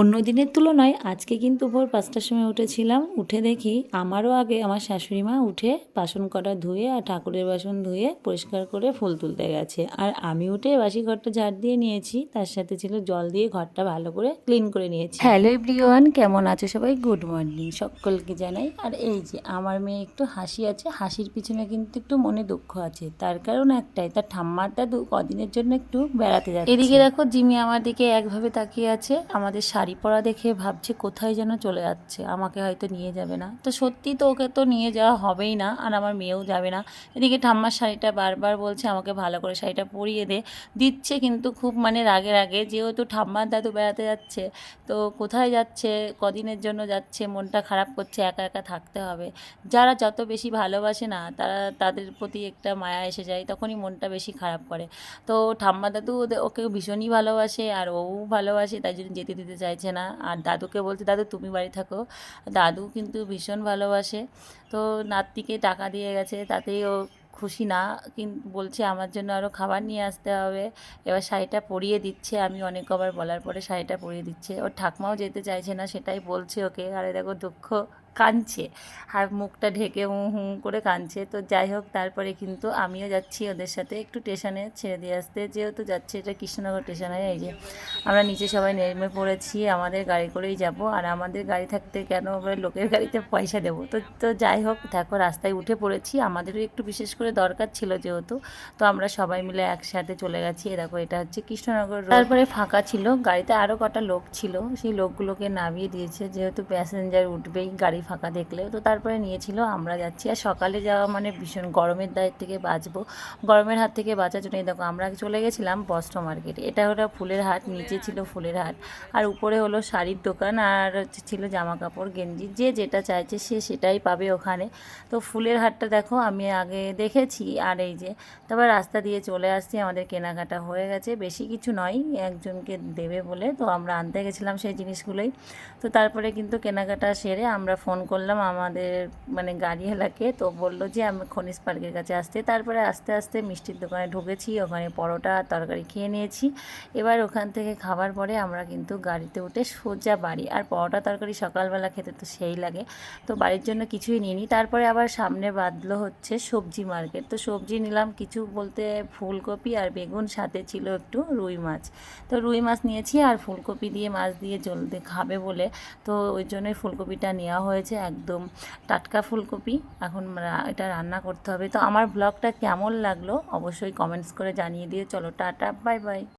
অন্য দিনের তুলনায় আজকে কিন্তু ভোর ৫টার সময় উঠেছিলাম। উঠে দেখি আমারও আগে আমার শাশুড়ি মা উঠে বাসন কটা ধুয়ে আর ঠাকুরের বাসন ধুয়ে পরিষ্কার করে ফুল তুলতে গেছে। আর আমি উঠে বাসি ঘরটা ঝাড় দিয়ে নিয়েছি, তার সাথে ছিল জল দিয়ে ঘরটা ভালো করে ক্লিন করে নিয়েছি। হ্যালো এভরিওয়ান, কেমন আছে সবাই? গুড মর্নিং সকলকে জানাই। আর এই যে আমার মেয়ে একটু হাসি আছে, হাসির পিছনে কিন্তু একটু মনে দুঃখ আছে। তার কারণ একটাই, তার ঠাম্মার দাদু কদিনের জন্য একটু বেড়াতে যাচ্ছে। এদিকে দেখো জিমি আমার দিকে একভাবে তাকিয়ে আছে, আমাদের শাড়ি পরা দেখে ভাবছে কোথায় যেন চলে যাচ্ছে, আমাকে হয়তো নিয়ে যাবে না। তো সত্যি তো ওকে তো নিয়ে যাওয়া হবেই না, আর আমার মেয়েও যাবে না। এদিকে ঠাম্মার শাড়িটা বারবার বলছে আমাকে ভালো করে শাড়িটা পরিয়ে দিচ্ছে, কিন্তু খুব মানে রাগের আগে, যেহেতু ঠাম্মার দাদু বেড়াতে যাচ্ছে, তো কোথায় যাচ্ছে, কদিনের জন্য যাচ্ছে, মনটা খারাপ করছে, একা একা থাকতে হবে। যারা যত বেশি ভালোবাসে না, তাদের প্রতি একটা মায়া এসে যায়, তখনই মনটা বেশি খারাপ করে। তো ঠাম্মা দাদু ওকে ভীষণই ভালোবাসে, আর ও ভালোবাসে, তাই জন্য যেতে দিতে চাইছে না। আর দাদুকে বলছে দাদু তুমি বাড়ি থাকো। দাদু কিন্তু ভীষণ ভালোবাসে। তো নাতনিকে টাকা দিয়ে গেছে, তাতেই ও খুশি না, কিন্তু বলছে আমার জন্য আরও খাবার নিয়ে আসতে হবে। এবার শাড়িটা পরিয়ে দিচ্ছে, আমি অনেক কবার বলার পরে শাড়িটা পরিয়ে দিচ্ছে। ওর ঠাকমাও যেতে চাইছে না, সেটাই বলছে ওকে। আরে দেখো দুঃখ, কাঁদছে, আর মুখটা ঢেকে হুঁ হুঁ করে কাঁদছে। তো যাই হোক, তারপরে কিন্তু আমিও যাচ্ছি ওদের সাথে একটু স্টেশনে ছেড়ে দিয়ে আসতে, যেহেতু যাচ্ছে এটা কৃষ্ণনগর স্টেশনে। এই যে আমরা নিচে সবাই নেমে পড়েছি, আমাদের গাড়ি করেই যাব। আর আমাদের গাড়ি থাকতে কেন আমরা লোকের গাড়িতে পয়সা দেবো? তো তো যাই হোক, দেখো রাস্তায় উঠে পড়েছি, আমাদেরও একটু বিশেষ করে দরকার ছিল যেহেতু, তো আমরা সবাই মিলে একসাথে চলে গেছি। দেখো এটা হচ্ছে কৃষ্ণনগর রোড। তারপরে ফাঁকা ছিল, গাড়িতে আরও কটা লোক ছিল, সেই লোকগুলোকে নামিয়ে দিয়েছে, যেহেতু প্যাসেঞ্জার উঠবেই গাড়ি ফাঁকা দেখলে। তো তারপরে নিয়েছিল, আমরা যাচ্ছি। আর সকালে যাওয়া মানে ভীষণ গরমের দায়ের থেকে বাঁচবো, গরমের হাত থেকে বাঁচার জন্য দেখো আমরা চলে গেছিলাম বস্ত্র মার্কেট। এটা হলো ফুলের হাট, নিচে ছিল ফুলের হাট, আর উপরে হলো শাড়ির দোকান, আর ছিল জামা কাপড় গেঞ্জি, যে যেটা চাইছে সে সেটাই পাবে ওখানে। তো ফুলের হাটটা দেখো আমি আগে দেখেছি। আর এই যে তারপর রাস্তা দিয়ে চলে আসছি, আমাদের কেনাকাটা হয়ে গেছে, বেশি কিছু নয়, একজনকে দেবে বলে তো আমরা আনতে গেছিলাম সেই জিনিসগুলোই। তো তারপরে কিন্তু কেনাকাটা সেরে আমরা ফোন করলাম আমাদের মানে গাড়িওয়ালাকে, তো বললো যে আমি খনিজ পার্কের কাছে আসতে। তারপরে আস্তে আস্তে মিষ্টির দোকানে ঢুকেছি, ওখানে পরোটা তরকারি খেয়ে নিয়েছি। এবার ওখান থেকে খাবার পরে আমরা কিন্তু গাড়িতে উঠে সোজা বাড়ি। আর পরোটা তরকারি সকালবেলা খেতে তো সেই লাগে, তো বাড়ির জন্য কিছুই নিইনি। তারপরে আবার সামনে বাঁধলো হচ্ছে সবজি মার্কেট, তো সবজি নিলাম কিছু, বলতে ফুলকপি আর বেগুন, সাথে ছিল একটু রুই মাছ। তো রুই মাছ নিয়েছি, আর ফুলকপি দিয়ে মাছ দিয়ে জলদি খাবে বলে, তো ওই জন্যই ফুলকপিটা নেওয়া হয়েছে, একদম টাটকা ফুলকপি। এখন এটা রান্না করতে হবে। তো আমার ব্লগটা কেমন লাগলো অবশ্যই কমেন্টস করে জানিয়ে দিয়ে, চলো টাটা, বাই বাই।